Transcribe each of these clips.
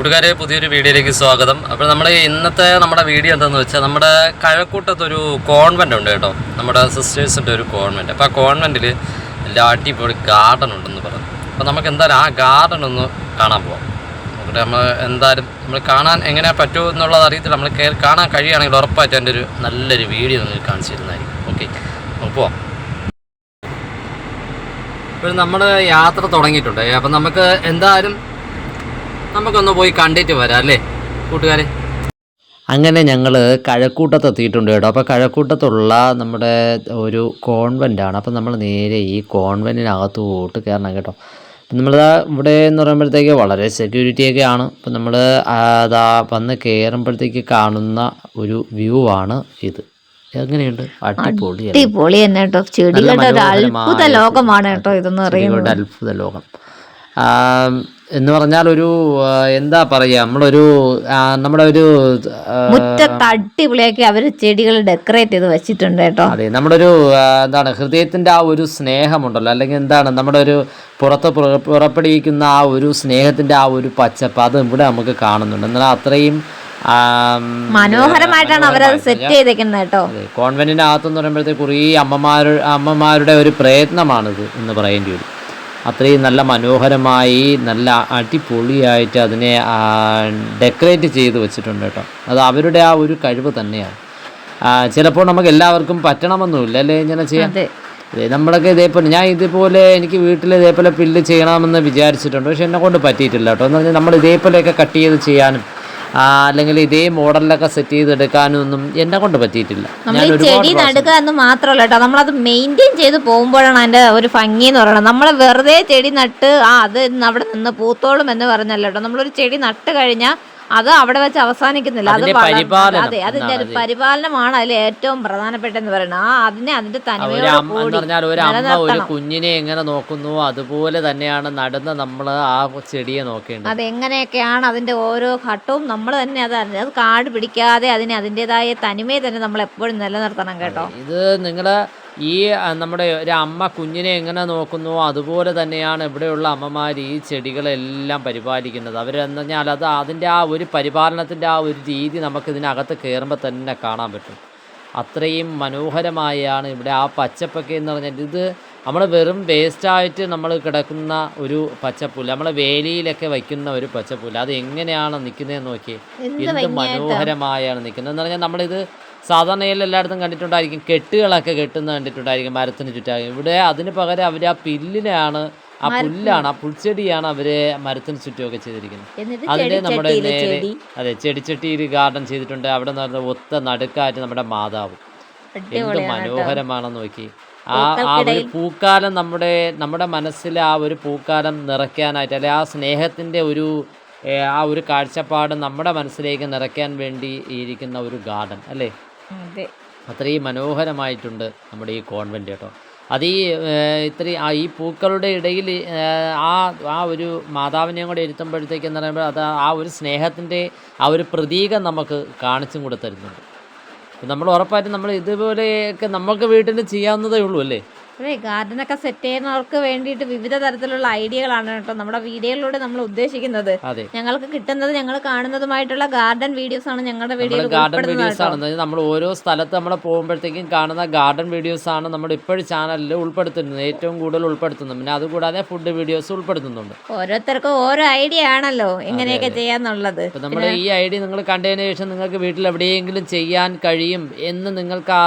കൂട്ടുകാരെ പുതിയൊരു വീഡിയോയിലേക്ക് സ്വാഗതം. അപ്പോൾ നമ്മുടെ വീഡിയോ എന്താണെന്ന് വെച്ചാൽ നമ്മുടെ കഴക്കൂട്ടത്തൊരു കോൺവെൻ്റ് ഉണ്ട് കേട്ടോ, നമ്മുടെ സിസ്റ്റേഴ്സിൻ്റെ ഒരു കോൺവെൻ്റ്. അപ്പോൾ ആ കോൺവെൻറ്റിൽ എല്ലാ അടിപൊളി ഗാർഡൻ ഉണ്ടെന്ന് പറഞ്ഞു. അപ്പോൾ നമുക്ക് എന്തായാലും ആ ഗാർഡൻ ഒന്ന് കാണാൻ പോവാം. നമ്മൾ കാണാൻ എങ്ങനെ പറ്റുമോ എന്നുള്ളത് അറിയത്തില്ല. നമ്മൾ കാണാൻ കഴിയുകയാണെങ്കിൽ ഉറപ്പായിട്ട് എൻ്റെ ഒരു നല്ലൊരു വീഡിയോ നിങ്ങൾക്ക് കാണിച്ചു തരുന്നതായിരിക്കും. ഓക്കെ, നമുക്ക് പോവാം. ഇപ്പോൾ നമ്മുടെ യാത്ര തുടങ്ങിയിട്ടുണ്ട്. അപ്പം നമുക്ക് എന്തായാലും നമുക്കൊന്ന് പോയി കണ്ടിട്ട് വരാം അല്ലേ കൂട്ടുകാരെ. അങ്ങനെ ഞങ്ങൾ കഴക്കൂട്ടത്ത് എത്തിയിട്ടുണ്ട് കേട്ടോ. അപ്പോൾ കഴക്കൂട്ടത്തുള്ള നമ്മുടെ ഒരു കോൺവെൻ്റാണ്. അപ്പോൾ നമ്മൾ നേരെ ഈ കോൺവെൻറ്റിനകത്ത് പോയിട്ട് കയറണം കേട്ടോ. അപ്പം നമ്മൾ ഇവിടെ എന്ന് പറയുമ്പോഴത്തേക്ക് വളരെ സെക്യൂരിറ്റിയൊക്കെ ആണ്. അപ്പം നമ്മൾ അതാ വന്ന് കയറുമ്പോഴത്തേക്ക് കാണുന്ന ഒരു വ്യൂ ആണ് ഇത്. എങ്ങനെയുണ്ട്? അടിപൊളി തന്നെ കേട്ടോ. ചെടികളുടെ ഒരു അത്ഭുത ലോകമാണ് കേട്ടോ ഇതെന്ന് പറയുന്നത്. അത്ഭുത ലോകം എന്ന് പറഞ്ഞാൽ ഒരു എന്താ പറയുക, നമ്മുടെ ഒരു മുറ്റത്ത് അടിപൊളിയാക്കി അവർ ചെടികൾ ഡെക്കറേറ്റ് ചെയ്ത് വെച്ചിട്ടുണ്ട് കേട്ടോ. അതെ, നമ്മുടെ ഒരു എന്താണ് ഹൃദയത്തിന്റെ ആ ഒരു സ്നേഹമുണ്ടല്ലോ, അല്ലെങ്കിൽ എന്താണ് നമ്മുടെ ഒരു പുറപ്പെടുവിക്കുന്ന ആ ഒരു സ്നേഹത്തിന്റെ ആ ഒരു പച്ചപ്പ്, അത് ഇവിടെ നമുക്ക് കാണുന്നുണ്ട്. എന്നാൽ അത്രയും മനോഹരമായിട്ടാണ് അവരത് സെറ്റ് ചെയ്തേക്കുന്നത് കേട്ടോ. കോൺവെന്റിനകത്തെന്ന് പറയുമ്പോഴത്തേക്ക് കുറേ അമ്മമാരുടെ ഒരു പ്രയത്നമാണിത് എന്ന് പറയേണ്ടി വരും. അത്രയും നല്ല മനോഹരമായി നല്ല അടിപൊളിയായിട്ട് അതിനെ ഡെക്കറേറ്റ് ചെയ്ത് വെച്ചിട്ടുണ്ട് കേട്ടോ. അത് അവരുടെ ആ ഒരു കഴിവ് തന്നെയാണ്. ചിലപ്പോൾ നമുക്ക് എല്ലാവർക്കും പറ്റണമെന്നില്ല അല്ലേ ഇങ്ങനെ ചെയ്യാൻ. നമ്മളൊക്കെ ഇതേപോലെ എനിക്ക് വീട്ടിൽ ഇതേപോലെ പില്ല് ചെയ്യണമെന്ന് വിചാരിച്ചിട്ടുണ്ട്, പക്ഷെ എന്നെ കൊണ്ട് പറ്റിയിട്ടില്ല കേട്ടോ. എന്ന് പറഞ്ഞാൽ നമ്മൾ ഇതേപോലെയൊക്കെ കട്ട് ചെയ്ത് ചെയ്യാനും അല്ലെങ്കിൽ ഇതേ മോഡലിലൊക്കെ സെറ്റ് ചെയ്തെടുക്കാനും ഒന്നും എന്നെ കൊണ്ട് പറ്റിയിട്ടില്ല. ചെടി നടുക എന്ന് മാത്രമല്ല കേട്ടോ, നമ്മളത് മെയിൻറ്റെയിൻ ചെയ്ത് പോകുമ്പോഴാണ് അതിന്റെ ഒരു ഭംഗി എന്ന് പറയുന്നത്. നമ്മൾ വെറുതെ ചെടി നട്ട് അത് അവിടെ നിന്ന് പൂത്തോളും എന്ന് പറഞ്ഞല്ലോ കേട്ടോ. നമ്മളൊരു ചെടി നട്ട് കഴിഞ്ഞാൽ അത് അവിടെ വെച്ച് അവസാനിക്കുന്നില്ല. അത് അതെ, അതിന്റെ ഒരു പരിപാലനമാണ് അതിൽ ഏറ്റവും പ്രധാനപ്പെട്ടെന്ന് പറയുന്നത്. അതിന്റെ ഒരു കുഞ്ഞിനെ എങ്ങനെ നോക്കുന്നു അതുപോലെ തന്നെയാണ് നടുന്ന നമ്മൾ ആ ചെടിയെ നോക്കേണ്ടത്. അതെങ്ങനെയൊക്കെയാണ് അതിന്റെ ഓരോ ഘട്ടവും നമ്മൾ തന്നെ അത് കാട് പിടിക്കാതെ അതിൻ്റെതായ തനിമയെ തന്നെ നമ്മൾ എപ്പോഴും നിലനിർത്തണം കേട്ടോ. ഇത് നിങ്ങള് നമ്മുടെ ഒരു അമ്മ കുഞ്ഞിനെ എങ്ങനെ നോക്കുന്നു അതുപോലെ തന്നെയാണ് ഇവിടെയുള്ള അമ്മമാർ ഈ ചെടികളെല്ലാം പരിപാലിക്കുന്നത്. അവരെന്ന് പറഞ്ഞാൽ അതിൻ്റെ ആ ഒരു പരിപാലനത്തിൻ്റെ ആ ഒരു രീതി നമുക്ക് ഇതിനകത്ത് കയറുമ്പോൾ തന്നെ കാണാൻ പറ്റും. അത്രയും മനോഹരമായാണ് ഇവിടെ ആ പച്ചപ്പൊക്കെ എന്ന് പറഞ്ഞാൽ. ഇത് നമ്മൾ വെറും വേസ്റ്റായിട്ട് നമ്മൾ കിടക്കുന്ന ഒരു പച്ചപ്പുല്ല്, നമ്മൾ വേലിയിലൊക്കെ വയ്ക്കുന്ന ഒരു പച്ചപ്പുല്ല്, അത് എങ്ങനെയാണ് നിൽക്കുന്നതെന്ന് നോക്കി. എന്ത് മനോഹരമായാണ് നിൽക്കുന്നത് എന്ന് പറഞ്ഞാൽ. നമ്മളിത് സാധാരണയിൽ എല്ലായിടത്തും കണ്ടിട്ടുണ്ടായിരിക്കും, കെട്ടുകളൊക്കെ കെട്ടുന്ന കണ്ടിട്ടുണ്ടായിരിക്കും മരത്തിന് ചുറ്റാകും. ഇവിടെ അതിന് പകരം അവർ ആ പുല്ലാണ്, ആ പുൽച്ചെടിയാണ് അവര് മരത്തിന് ചുറ്റുമൊക്കെ ചെയ്തിരിക്കുന്നത്. അതിന് നമ്മുടെ നേരെ ചെടിച്ചട്ടിയിൽ ഗാർഡൻ ചെയ്തിട്ടുണ്ട്. അവിടെ നിന്ന് ഒത്ത നടുക്കായിട്ട് നമ്മുടെ മാതാവ്. എന്ത് മനോഹരമാണെന്ന് നോക്കി. ആ ഒരു പൂക്കാലം നമ്മുടെ മനസ്സിൽ ആ ഒരു പൂക്കാലം നിറയ്ക്കാനായിട്ട്, അല്ലെ ആ സ്നേഹത്തിന്റെ ആ ഒരു കാഴ്ചപ്പാട് നമ്മുടെ മനസ്സിലേക്ക് നിറയ്ക്കാൻ വേണ്ടി ഇരിക്കുന്ന ഒരു ഗാർഡൻ അല്ലേ. അത്രയും മനോഹരമായിട്ടുണ്ട് നമ്മുടെ ഈ കോൺവെന്റ് കേട്ടോ. അത് ഈ പൂക്കളുടെ ഇടയിൽ ആ ഒരു മാതാവിനെയും കൂടെ ഇരുത്തുമ്പോഴത്തേക്ക് എന്ന് പറയുമ്പോൾ അത് ആ ഒരു സ്നേഹത്തിൻ്റെ ആ ഒരു പ്രതീകം നമുക്ക് കാണിച്ചും കൂടെ തരുന്നുണ്ട്. നമ്മൾ ഉറപ്പായിട്ടും നമ്മൾ ഇതുപോലെയൊക്കെ നമുക്ക് വീട്ടിൽ ചെയ്യാവുന്നതേ ഉള്ളൂ അല്ലേ. അതെ, ഗാർഡനൊക്കെ സെറ്റ് ചെയ്യുന്നവർക്ക് വേണ്ടിയിട്ട് വിവിധ തരത്തിലുള്ള ഐഡിയകളാണ് കേട്ടോ നമ്മുടെ വീഡിയോയിലൂടെ നമ്മൾ ഉദ്ദേശിക്കുന്നത്. ഞങ്ങൾക്ക് കിട്ടുന്നത് ഞങ്ങൾ കാണുന്നതുമായിട്ടുള്ള ഗാർഡൻ വീഡിയോസ് ആണ് ഞങ്ങളുടെ വീഡിയോയിൽ ഉൾപ്പെടുത്തുന്നത്. നമ്മൾ ഓരോ സ്ഥലത്ത് നമ്മൾ പോകുമ്പോഴത്തേക്കും കാണുന്ന ഗാർഡൻ വീഡിയോസ് ആണ് നമ്മൾ ഇപ്പോഴും ചാനലിൽ ഉൾപ്പെടുത്തുന്നത്, ഏറ്റവും കൂടുതൽ ഉൾപ്പെടുത്തുന്നത്. പിന്നെ അതുകൂടാതെ ഫുഡ് വീഡിയോസ് ഉൾപ്പെടുത്തുന്നുണ്ട്. ഓരോരുത്തർക്കും ഓരോ ഐഡിയ ആണല്ലോ എങ്ങനെയൊക്കെ ചെയ്യാന്നുള്ളത്. നമ്മൾ ഈ ഐഡിയ നിങ്ങൾ കണ്ടതിന് ശേഷം നിങ്ങൾക്ക് വീട്ടിൽ എവിടെയെങ്കിലും ചെയ്യാൻ കഴിയും എന്ന് നിങ്ങൾക്ക്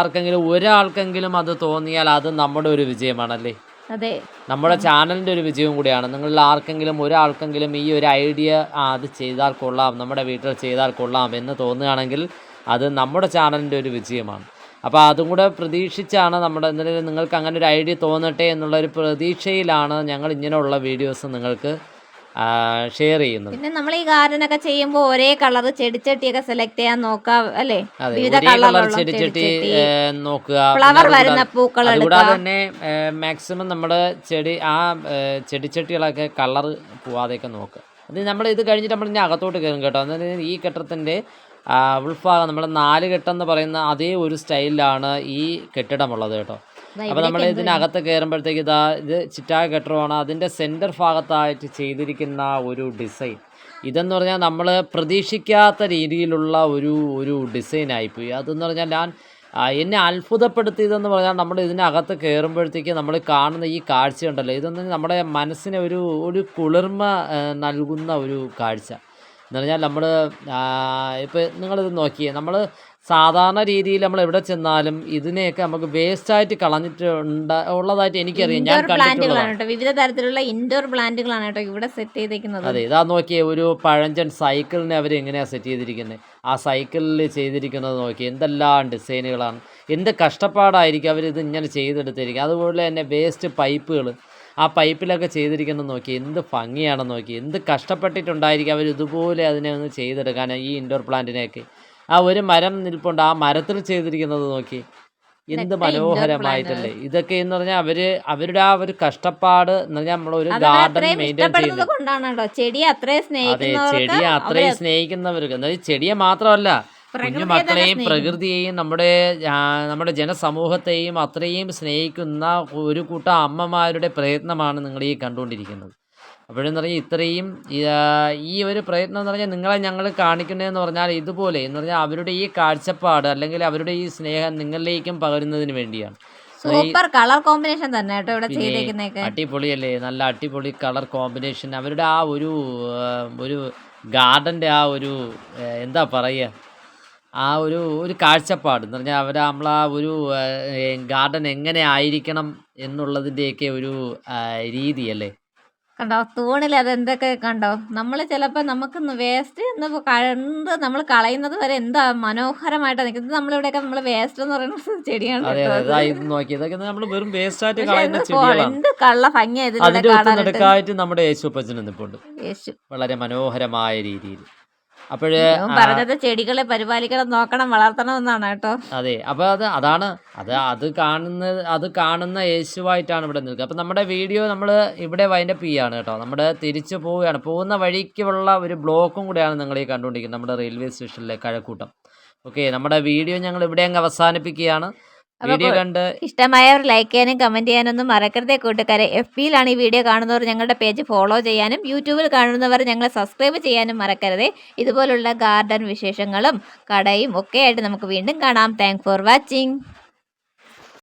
ഒരാൾക്കെങ്കിലും അത് തോന്നിയാൽ അത് നമ്മുടെ ഒരു വിജയമാണല്ലേ. അതെ, നമ്മുടെ ചാനലിന്റെ ഒരു വിജയവും കൂടിയാണ്. നിങ്ങളിൽ ഒരാൾക്കെങ്കിലും ഈ ഒരു ഐഡിയ അത് ചെയ്താൽ കൊള്ളാം, നമ്മുടെ വീട്ടിൽ ചെയ്താൽ കൊള്ളാം എന്ന് തോന്നുകയാണെങ്കിൽ അത് നമ്മുടെ ചാനലിന്റെ ഒരു വിജയമാണ്. അപ്പോൾ അതും കൂടെ പ്രതീക്ഷിച്ചാണ് നിങ്ങൾക്ക് അങ്ങനെ ഒരു ഐഡിയ തോന്നട്ടെ എന്നുള്ളൊരു പ്രതീക്ഷയിലാണ് ഞങ്ങൾ ഇങ്ങനെയുള്ള വീഡിയോസ് നിങ്ങൾക്ക് ഷെയർ ചെയ്യുന്നത്. പിന്നെ നമ്മൾ ഈ ഗാർഡനൊക്കെ ചെയ്യുമ്പോൾ ഒരേ കളർ ചെടിച്ചട്ടിയൊക്കെ സെലക്ട് ചെയ്യാൻ നോക്കാം അല്ലേ. വിവിധ കളർ ചെടിച്ചട്ടി നോക്കുക, ഫ്ലവർ വരുന്ന പൂക്കൾ. അതുകൂടാതെ തന്നെ മാക്സിമം നമ്മുടെ ചെടിച്ചട്ടികളൊക്കെ കളർ പോവാതെയൊക്കെ നോക്കുക. അത് നമ്മൾ ഇത് കഴിഞ്ഞിട്ട് നമ്മൾ ഇനി അകത്തോട്ട് കയറും കേട്ടോ. അതായത് ഈ കെട്ടിടത്തിൻ്റെ ഉൾഭാഗം നമ്മൾ 4 കെട്ടെന്ന് എന്ന് പറയുന്ന അതേ ഒരു സ്റ്റൈലിലാണ് ഈ കെട്ടിടമുള്ളത് കേട്ടോ. അപ്പോൾ നമ്മൾ ഇതിനകത്ത് കയറുമ്പോഴത്തേക്ക് ഇത് ചിറ്റായ കെട്ടിടമാണ്. അതിൻ്റെ സെൻറ്റർ ഭാഗത്തായിട്ട് ചെയ്തിരിക്കുന്ന ഒരു ഡിസൈൻ ഇതെന്ന് പറഞ്ഞാൽ നമ്മൾ പ്രതീക്ഷിക്കാത്ത രീതിയിലുള്ള ഒരു ഡിസൈനായിപ്പോയി. അതെന്ന് പറഞ്ഞാൽ എന്നെ അത്ഭുതപ്പെടുത്തിയതെന്ന് പറഞ്ഞാൽ നമ്മൾ ഇതിനകത്ത് കയറുമ്പോഴത്തേക്ക് നമ്മൾ കാണുന്ന ഈ കാഴ്ചയുണ്ടല്ലോ, ഇതൊന്നും നമ്മുടെ മനസ്സിന് ഒരു കുളിർമ നൽകുന്ന ഒരു കാഴ്ച എന്ന് പറഞ്ഞാൽ നമ്മൾ ഇപ്പോൾ നിങ്ങളിത് നോക്കിയേ, നമ്മൾ സാധാരണ രീതിയിൽ നമ്മൾ എവിടെ ചെന്നാലും ഇതിനെയൊക്കെ നമുക്ക് വേസ്റ്റായിട്ട് കളഞ്ഞിട്ട് ഉള്ളതായിട്ട് എനിക്കറിയാം, ഞാൻ ഇൻഡോർ കണ്ടിട്ടുള്ളതാണ്. പ്ലാന്റുകളാണ് കേട്ടോ, വിവിധ തരത്തിലുള്ള ഇൻഡോർ പ്ലാന്റുകളാണ് കേട്ടോ ഇവിടെ സെറ്റ് ചെയ്തേക്കുന്നത്. അതെ, ഇതാ നോക്കിയേ, ഒരു പഴഞ്ചൻ സൈക്കിളിനെ അവർ എങ്ങനെയാണ് സെറ്റ് ചെയ്തിരിക്കുന്നത്. ആ സൈക്കിളിൽ ചെയ്തിരിക്കുന്നത് നോക്കി, എന്തെല്ലാം ഡിസൈനുകളാണ്, എന്ത് കഷ്ടപ്പാടായിരിക്കും അവരിത് ഇങ്ങനെ ചെയ്തെടുത്തിരിക്കുക. അതുപോലെ തന്നെ വേസ്റ്റ് പൈപ്പുകൾ, ആ പൈപ്പിലൊക്കെ ചെയ്തിരിക്കുന്നത് നോക്കി, എന്ത് ഭംഗിയാണെന്ന് നോക്കി, എന്ത് കഷ്ടപ്പെട്ടിട്ടുണ്ടായിരിക്കും അവർ ഇതുപോലെ അതിനെ ഒന്ന് ചെയ്തെടുക്കാൻ. ഈ ഇൻഡോർ പ്ലാന്റിനെയൊക്കെ ആ ഒരു മരം നിൽപ്പുണ്ട്, ആ മരത്തിൽ ചെയ്തിരിക്കുന്നത് നോക്കി, എന്ത് മനോഹരമായിട്ടല്ലേ. ഇതൊക്കെ എന്ന് പറഞ്ഞാൽ അവരുടെ ആ ഒരു കഷ്ടപ്പാട് എന്ന് പറഞ്ഞാൽ നമ്മളൊരു ഗാർഡൻ മെയിൻറ്റെയിൻ ചെയ്യുന്നത് കൊണ്ടാണ് കേട്ടോ. ചെടിയെ അത്രയും അതെ, ചെടിയെ അത്രയും സ്നേഹിക്കുന്നവർക്ക്, എന്നാൽ ചെടിയെ മാത്രമല്ല കുഞ്ഞു മക്കളെയും പ്രകൃതിയെയും നമ്മുടെ ജനസമൂഹത്തെയും അത്രയും സ്നേഹിക്കുന്ന ഒരു കൂട്ടം അമ്മമാരുടെ പ്രയത്നമാണ് നിങ്ങൾ ഈ കണ്ടുകൊണ്ടിരിക്കുന്നത്. അപ്പോഴെന്ന് പറഞ്ഞാൽ ഇത്രയും ഈ ഒരു പ്രയത്നം എന്ന് പറഞ്ഞാൽ നിങ്ങളെ ഞങ്ങൾ കാണിക്കുന്നതെന്ന് പറഞ്ഞാൽ ഇതുപോലെ എന്ന് പറഞ്ഞാൽ അവരുടെ ഈ കാഴ്ചപ്പാട് അല്ലെങ്കിൽ അവരുടെ ഈ സ്നേഹം നിങ്ങളിലേക്കും പകരുന്നതിന് വേണ്ടിയാണ്. സൂപ്പർ കളർ കോമ്പിനേഷൻ തന്നെ കേട്ടോ ഇവിടെ ചെയ്തേക്കുന്നതൊക്കെ. അടിപൊളിയല്ലേ, നല്ല അടിപൊളി കളർ കോമ്പിനേഷൻ. അവരുടെ ആ ഒരു ഗാർഡൻ്റെ ആ ഒരു എന്താ പറയുക, ആ ഒരു കാഴ്ചപ്പാട് എന്ന് പറഞ്ഞാൽ നമ്മളാ ഒരു ഗാർഡൻ എങ്ങനെ ആയിരിക്കണം എന്നുള്ളതിൻ്റെയൊക്കെ ഒരു രീതിയല്ലേ. കണ്ടോ തൂണിൽ അതെന്തൊക്കെ കണ്ടോ. നമ്മൾ ചിലപ്പോൾ നമുക്ക് വേസ്റ്റ് എന്ന് കണ്ട് നമ്മൾ കളയുന്നത് വരെ എന്താ മനോഹരമായിട്ടാണ് നിൽക്കുന്നത്. നമ്മളിവിടെയൊക്കെ നമ്മൾ വേസ്റ്റ് എന്ന് പറയുന്ന ചെടിയാണ് അതെ കേട്ടോ അതെ, അത്. ഇതാ ഇത് നോക്കി, ഇതൊക്കെ നമ്മൾ വെറും വേസ്റ്റായിട്ട് പക്ഷെ കളയുന്ന എന്ത് ചെടികളാണ്. എന്ത് കള്ള ഭംഗിയാ ഇതിലൂടെ അതിൻ്റെ ഒത്ത് കാണാനായിട്ട്. നടുക്കായിട്ട് നമ്മുടെ യേശുപ്പച്ചൻ നിൽപ്പുണ്ട്, യേശു വളരെ മനോഹരമായ രീതിയിൽ. അപ്പോഴ് ദൈവം പറഞ്ഞത് ചെടികളെ പരിപാലിക്കണം, നോക്കണം, വളർത്തണം എന്നാണ് കേട്ടോ. അതെ, അപ്പോൾ അതാണ് അത് കാണുന്ന യേശുവായിട്ടാണ് ഇവിടെ നിൽക്കുക. അപ്പം നമ്മുടെ വീഡിയോ നമ്മൾ ഇവിടെ വൈൻഡപ്പ് ചെയ്യുകയാണ് കേട്ടോ. നമ്മുടെ തിരിച്ചു പോവുകയാണ്, പോകുന്ന വഴിക്കുള്ള ഒരു ബ്ലോക്കും കൂടെയാണ് നിങ്ങൾ ഈ കണ്ടുകൊണ്ടിരിക്കുന്നത്, നമ്മുടെ റെയിൽവേ സ്റ്റേഷനിലെ കഴക്കൂട്ടം. ഓക്കെ, നമ്മുടെ വീഡിയോ ഞങ്ങൾ ഇവിടെ അങ്ങ് അവസാനിപ്പിക്കുകയാണ്. വീഡിയോ കണ്ട് ഇഷ്ടമായവർ ലൈക്ക് ചെയ്യാനും കമൻറ്റ് ചെയ്യാനൊന്നും മറക്കരുതേ കൂട്ടുകാരെ. FBയിലാണ് ഈ വീഡിയോ കാണുന്നവർ ഞങ്ങളുടെ പേജ് ഫോളോ ചെയ്യാനും യൂട്യൂബിൽ കാണുന്നവർ ഞങ്ങളെ സബ്സ്ക്രൈബ് ചെയ്യാനും മറക്കരുതേ. ഇതുപോലുള്ള ഗാർഡൻ വിശേഷങ്ങളും കടയും ഒക്കെ ആയിട്ട് നമുക്ക് വീണ്ടും കാണാം. Thank for watching.